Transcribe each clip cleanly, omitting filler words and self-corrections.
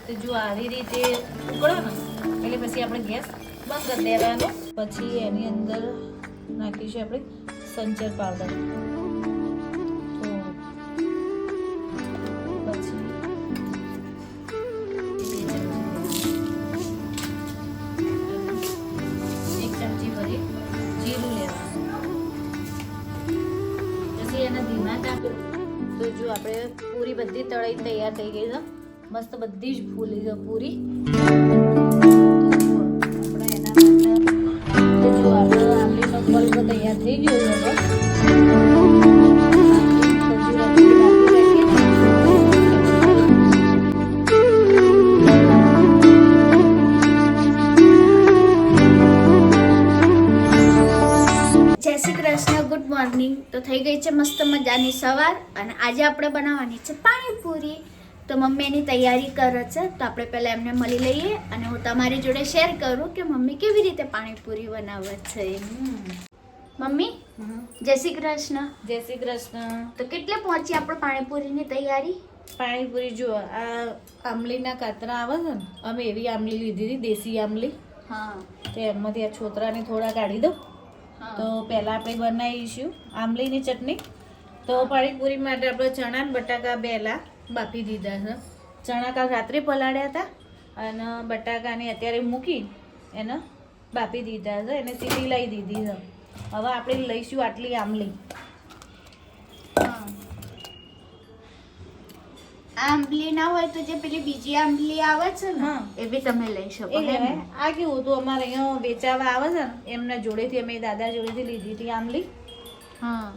તો જો આવી રીતે ઉકળો ને એટલે પછી આપણે ગેસ બંધ કરી દેવાનો. પછી એની અંદર નાખીશું આપણે સંચર પાવડર પછી એક ચમચી ભરી જીરું લેવાનું. પછી એને ધીમા તાપે તો જો આપણે પૂરી બધી તળાઈ તૈયાર થઈ ગઈ છે. મસ્ત બધી જ ફૂલી છે પૂરી. આપણે એના માટે જો આપણે આંબલીનો પલ્પ તૈયાર થઈ ગયો છે. Good morning. તો થઈ ગઈ છે મસ્ત મજાની સવાર અને આજે આપણે બનાવવાની છે પાણીપુરી. તો મમ્મી એની તૈયારી કરે છે તો આપણે પહેલા એમને મળી લઈએ અને હું તમારી જોડે શેર કરું કે મમ્મી કેવી રીતે પાણીપુરી બનાવે છે. મમ્મી જય શ્રી કૃષ્ણ. જય શ્રી કૃષ્ણ. તો કેટલે પહોંચી આપણે પાણીપુરીની તૈયારી? પાણીપુરી જો આ આંબલીના કાતરા આવે છે ને, અમે એવી આંબલી લીધી હતી, દેશી આંબલી. હા. તો એમાંથી આ છોતરાને થોડા કાઢી દો. તો પહેલાં આપણે બનાવીશું આંબલીની ચટણી. તો પાણીપુરી માટે આપણે ચણા અને બટાકા પહેલાં બાફી દીધા છે. ચણા કાલ રાત્રે પલાળ્યા હતા અને બટાકાને અત્યારે મૂકી એને બાફી દીધા છે. એને સીટી લઈ દીધી છે. હવે આપણે લઈશું આટલી આંબલી. આંબલી ના હોય તો જે પેલી બીજી આંબલી આવે છે ને એ બી તમે લઈ શકો. આ કેવું હતું, અમારે અહીંયા વેચાવા આવે છે ને એમના જોડેથી, અમે દાદા જોડેથી લીધી હતી આંબલી. હા.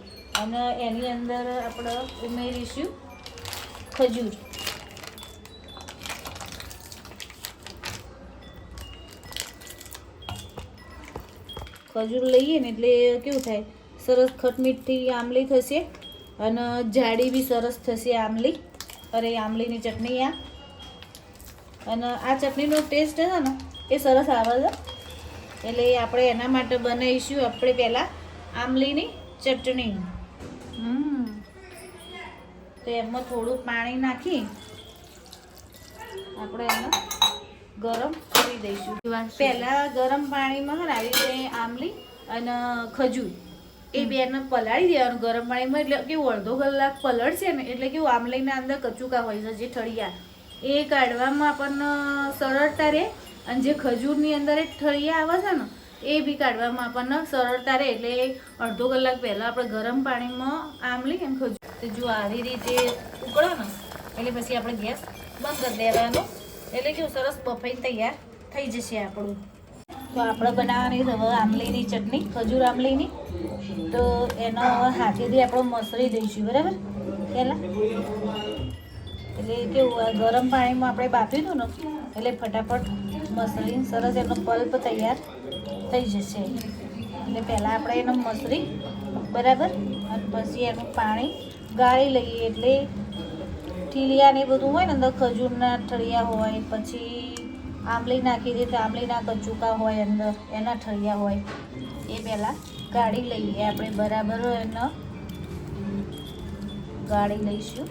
અને એની અંદર આપણે ઉમેરીશું ખજૂર. ખજૂર લઈએ ને એટલે કેવું થાય, સરસ ખટમીઠી આંબલી થશે અને જાડી બી સરસ થશે આંબલી. અરે આંબલીની ચટણી આ અને આ ચટણીનો ટેસ્ટ છે ને એ સરસ આવે છે. એટલે આપણે એના માટે બનાવીશું આપણે પહેલાં આંબલીની ચટણી. તો એમાં થોડું પાણી નાખી આપણે એને ગરમ કરી દઈશું. પહેલાં ગરમ પાણીમાં છે ને આવી રીતે આંબલી અને ખજૂર એ બેને પલાળી દેવાનું ગરમ પાણીમાં. એટલે કેવું અડધો કલાક પલળશે ને એટલે કેવું આંબલીના અંદર કચુકા હોય છે જે ઠળિયા, એ કાઢવામાં આપણને સરળતા રહે. અને જે ખજૂરની અંદર એક ઠળિયા આવે છે ને એ બી કાઢવામાં આપણને સરળતા રહે. એટલે અડધો કલાક પહેલાં આપણે ગરમ પાણીમાં આંબલી અને ખજૂર તો જો આવી રીતે ઉકળો ને એટલે પછી આપણે ગેસ બંધ કરી દેવાનો. એટલે કેવું સરસ બફાઈ તૈયાર થઈ જશે આપણું. તો આપણે બનાવવાની છે હવે આંબલીની ચટણી, ખજૂર આંબલીની. તો એનો હાથેથી આપણે મસળી દઈશું બરાબર પહેલાં. એટલે કેવું આ ગરમ પાણીમાં આપણે બાફી દઉં ને એટલે ફટાફટ મસળીને સરસ એનો પલ્પ તૈયાર થઈ જશે. એટલે પહેલાં આપણે એનો મસળી બરાબર અને પછી એનું પાણી ગાળી લઈએ. એટલે ઠીલિયા ને બધું હોય ને અંદર ખજૂરના ઠળિયા હોય, પછી આંબલી નાખી દઈએ તો આંબલીના કચુકા હોય અંદર, એના ઠળિયા હોય, એ પહેલાં ગાળી લઈએ આપણે બરાબર. એને ગાળી લઈશું.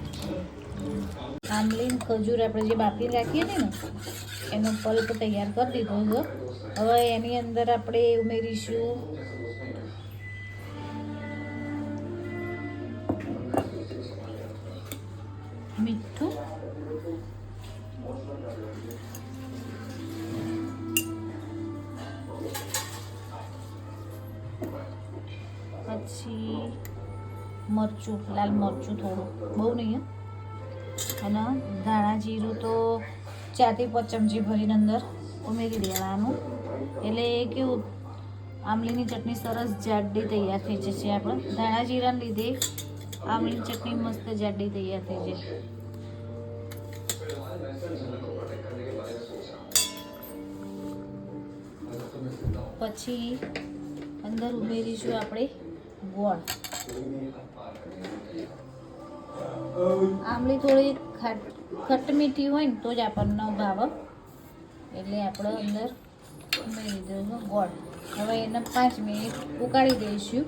આંબલી ખજૂર આપણે જે બાફી રાખીએ છીએ ને એનો પલ્પ તૈયાર કરી દીધો છે. હવે એની અંદર આપણે ઉમેરીશું મીઠું, પછી મરચું, લાલ મરચું થોડું, બહુ નહીં. અને ધાણા જીરું તો 4 થી 5 ચમચી ભરીને અંદર ઉમેરી દેવાનું. એટલે કેવું આંબલીની ચટણી સરસ જાડી તૈયાર થઈ જશે. આપણે ધાણા જીરાને લીધે આંબલીની ચટણી મસ્ત જાડી તૈયાર થઈ જાય. પછી અંદર ઉમેરીશું આપણે ગોળ. આંબલી થોડી ખટમીઠી હોય ને તો જ આપણને ભાવે. એટલે આપણે અંદર ઉમેરી દઈશું ગોળ. હવે એને 5 મિનિટ ઉકાળી દઈશું.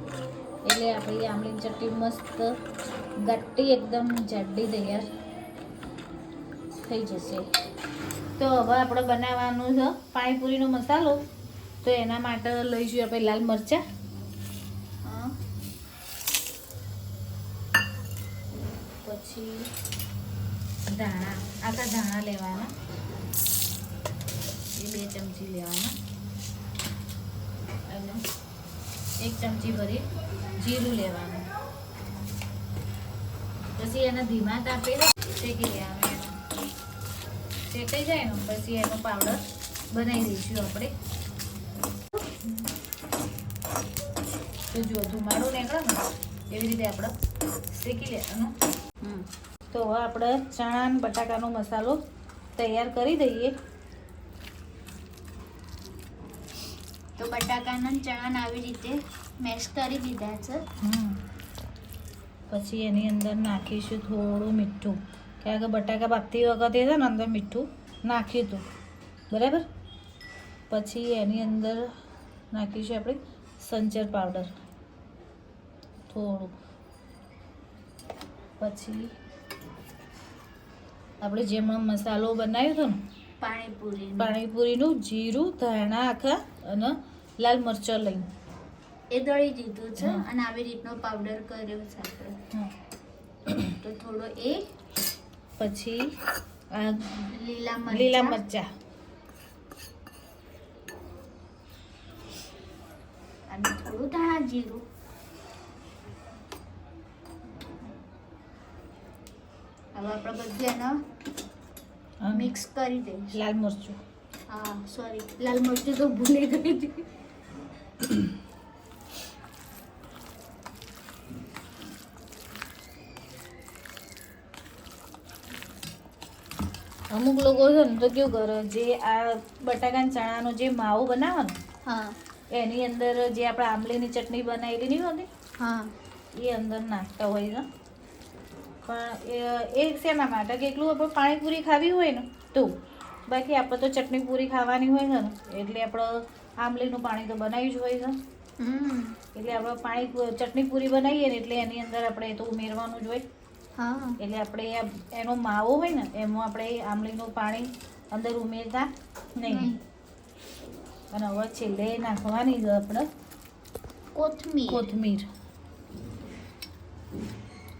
એટલે આપણી આંબલીની ચટણી મસ્ત ગટ્ટી એકદમ જાડી તૈયાર થઈ જશે. તો હવે આપણે બનાવવાનું છે પાણીપુરીનો મસાલો. તો એના માટે લઈશું આપણે લાલ મરચાં, હા પછી ધાણા, આખા ધાણા લેવાના, એ 2 ચમચી લેવાના, અને 1 ચમચી ભરી જીરું લેવાનું. પછી એને ધીમા તાપે શેકી લેવાનું. શેકાઈ જાય ને પછી એનો પાવડર બનાવી દઈશું આપણે. તો જો ધુમાડો નીકળે ને એવી રીતે આપણે શેકી લેવાનું. તો હવે આપણે ચણા અને બટાકાનો મસાલો તૈયાર કરી દઈએ. તો બટાકાના અને ચણાને આવી રીતે મેશ કરી દીધા છે. પછી એની અંદર નાખીશું થોડું મીઠું, કારણ કે બટાકા બાફતી વખતે છે ને અંદર મીઠું નાખ્યું હતું, બરાબર. પછી એની અંદર નાખીશું આપણે સંચર પાવડર થોડું. પછી આપણે જેમાં મસાલો બનાવ્યો હતો ને પાણીપુરીનું જીરું, ધાણા આખા અને લાલ મરચાં લઈને એ દળી દીધું છે અને આવી રીતનો પાવડર કર્યો છે આપણે. તો થોડો એ, પછી આ લીલા મરચાં અને થોડું ધાણા જીરું. હવે આપણે બધું એનો મિક્સ કરી દઈશું. લાલ મરચું, હા સોરી, લાલ મરચું તો ભૂલી ગઈ હતી. અમુક લોકો છે ને તો કેવું કરે, જે આ બટાકા ચણાનો જે માવો બનાવે ને હા એની અંદર જે આપણે આંબલીની ચટણી બનાવેલી નહીં હોતી હા એ અંદર નાખતા હોય છે. પણ એ શેના માટે કે એકલું આપણે પાણીપુરી ખાવી હોય ને તો, બાકી આપણે તો ચટણી પૂરી ખાવાની હોય છે ને એટલે આપણે આંબલીનું પાણી તો બનાવ્યું જ હોય છે. એટલે આપણે ચટણી પૂરી બનાવીએ ને એટલે એની અંદર આપણે એ તો ઉમેરવાનું જ હોય. હા એટલે આપણે એનો માવો હોય ને એમાં આપણે આંબલીનું પાણી અંદર ઉમેરતા નહીં. અને હવે છેલ્લે નાખવાની છે આપણે કોથમીર.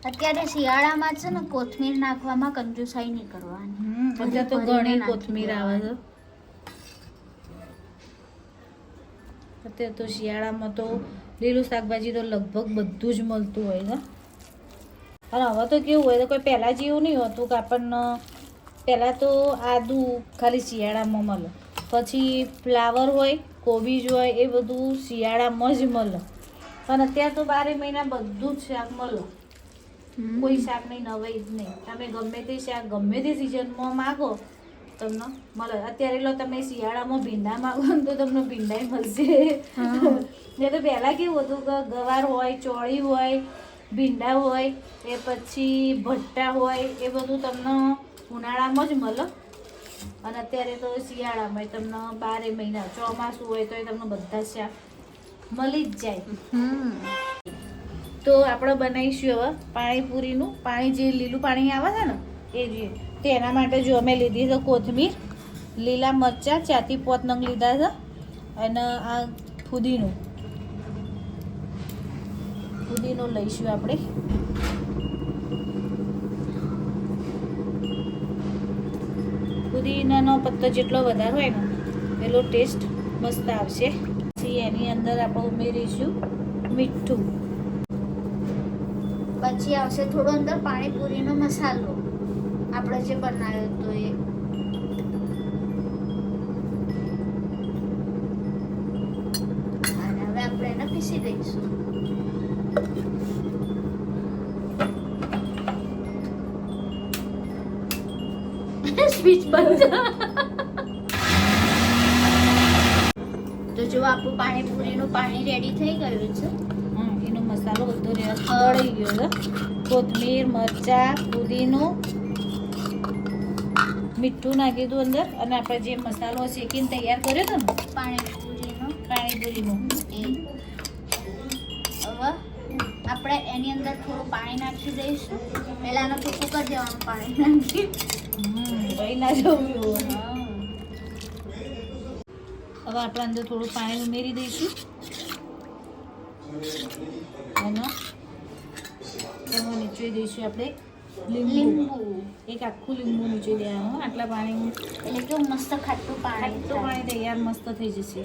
અત્યારે શિયાળામાં છે ને કોથમીર નાખવામાં કંજુસાઈ નહીં કરવાની. અત્યારે તો ઘણી કોથમીર આવે છે. અત્યારે તો શિયાળામાં તો લીલું શાકભાજી તો લગભગ બધું જ મળતું હોય છે. અને હવે તો કેવું હોય તો કોઈ પહેલાં જેવું નહીં હોતું કે આપણને પહેલાં તો આદુ ખાલી શિયાળામાં મળે, પછી ફ્લાવર હોય, કોબીજ હોય, એ બધું શિયાળામાં જ મળે. પણ અત્યારે તો 12 મહિના બધું જ શાક મળે. કોઈ શાકની નવાઈ જ નહીં. તમે ગમે તે શાક ગમે તે સિઝનમાં માગો તમને મળે. અત્યારે લો તમે શિયાળામાં ભીંડા માગો ને તો તમને ભીંડાય મળશે. ને તો પહેલાં કેવું હતું કે ગવાર હોય, ચોળી હોય, ભીંડા હોય, એ પછી ભટ્ટા હોય, એ બધું તમને ઉનાળામાં જ મળે. અને અત્યારે તો શિયાળામાં તમને 12 મહિના, ચોમાસું હોય તો એ તમને બધા શાક મળી જ જાય. તો આપણે બનાવીશું હવે પાણીપુરીનું પાણી, જે લીલું પાણી આવે છે ને એ જોઈએ. તો એના માટે જો અમે લીધી છે કોથમીર, લીલા મરચાં 4 થી 5 નંગ લીધા છે, અને આ ફુદીનો લઈશું આપણે. ફુદીનાનો પત્તો જેટલો વધારે હોય ને એટલો ટેસ્ટ મસ્ત આવશે. પછી એની અંદર આપણે ઉમેરીશું મીઠું. પછી આવશે થોડો અંદર પાણીપુરીનો મસાલો આપણે જે બનાવ્યો હતો એ. અને હવે આપણે એને પીસી દઈશું. સ્વિચ બંધ. તો જો આપણું પાણીપુરીનું પાણી રેડી થઈ ગયું છે. એનો મસાલો બધો દળી ગયો છે. કોથમીર, મરચાં, ફુદીનો, મીઠું નાખી દીધું અંદર, અને આપણે જે મસાલો શેકીને તૈયાર કર્યો હતો ને પાણીપુરીનો એ. હવે આપણે એની અંદર થોડું પાણી નાખી દઈશું. પહેલાં એનો ટૂંકું કરી દેવાનું પાણી નાખી. ભાઈ ના જવું. હવે આપણે અંદર થોડું પાણી ઉમેરી દઈશું અને એમાં નીચોઈ દઈશું આપણે લીંબુ. એક આખું લીંબુ નીચોઈ દેવાનું આટલા પાણી. એટલે કેવું મસ્ત ખાટું પાણી ખાટું પાણી તૈયાર મસ્ત થઈ જશે.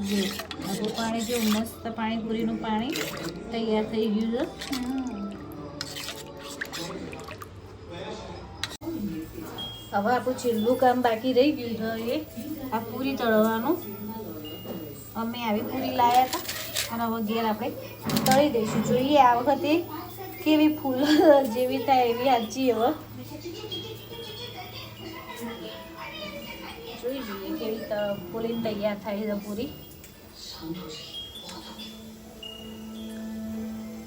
જો આખું પાણી જો મસ્ત પાણીપુરીનું પાણી તૈયાર થઈ ગયું છે. હવે આપણું છેલ્લું કામ બાકી રહી ગયું છે એ આ પૂરી તળવાનું. અમે આવી પૂરી લાવ્યા હતા અને હવે ઘેર આપણે તળી દઈશું. જોઈએ આ વખતે કેવી ફૂલ જેવી થાય એવી સાચી. હવે જોઈ જોઈએ કેવી ફૂલીને તૈયાર થાય છે પૂરી.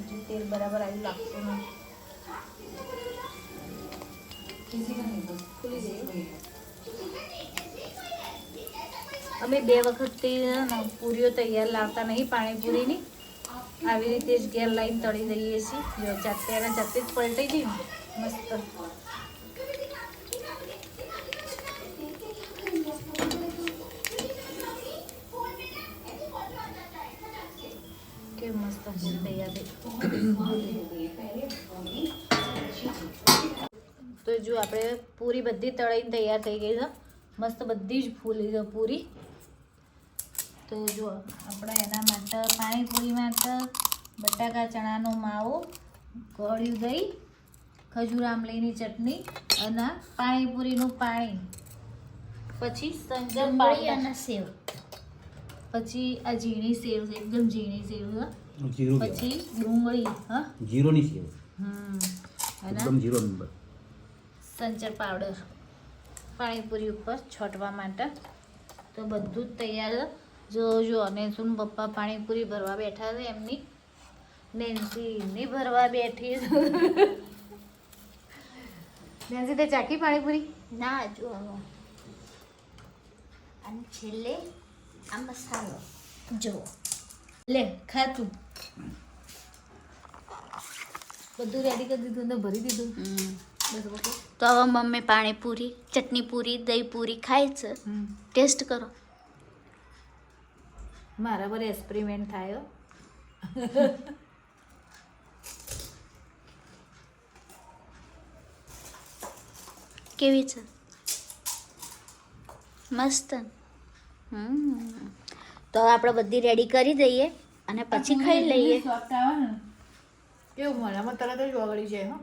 હજી તેલ બરાબર આવી લાગતું નથી. અમે 2 વખતથી પૂરીઓ તૈયાર લાવતા નહીં પાણીપુરીની. આવી રીતે જ ઘેર લાવીને તળી દઈએ છીએ. જો જાતે એના જાતે જ પલટાઈ દઈએ મસ્ત. કેવી મસ્ત તૈયાર થઈ. તો જો આપણે પૂરી બધી તળીને તૈયાર થઈ ગઈ છે. મસ્ત બધી જ ફૂલી છે પૂરી. તો જો આપણે એના માટે પાણીપુરી માટે બટાકા ચણાનો માવો, ગળ્યું દહીં, ખજૂર આમલીની ચટણી અને પાણીપુરીનું પાણી, પછી સંજર પાણી અને સેવ, પછી આ ઝીણી સેવ છે, એકદમ ઝીણી સેવ છે, પછી ડુંગળી, હા જીરોની સેવ, અને એકદમ જીરો નંબર, સંચર પાવડર પાણીપુરી ઉપર છોટવા માટે. તો બધું જ તૈયાર છે. જો અને શું પપ્પા પાણીપુરી ભરવા બેઠા છે. એમની નેન્સી ભરવા બેઠી છે. નેન્સી તે ચાખી પાણીપુરી? ના જો અને છેલ્લે આ મસાલો જો લે ખાતું બધું રેડી કરી દીધું ને ભરી દીધું. તો હવે મમ્મી પાણીપુરી, ચટણી પૂરી, દહીં પૂરી ખાય છે. ટેસ્ટ કરો. મારા પર એક્સપેરિમેન્ટ થાય. કેવી છે? મસ્ત. તો હવે આપણે બધી રેડી કરી દઈએ અને પછી ખાઈ લઈએ. સોફ્ટ આવે ને કેવું મોઢામાં તરત જ ઓગળી જાય.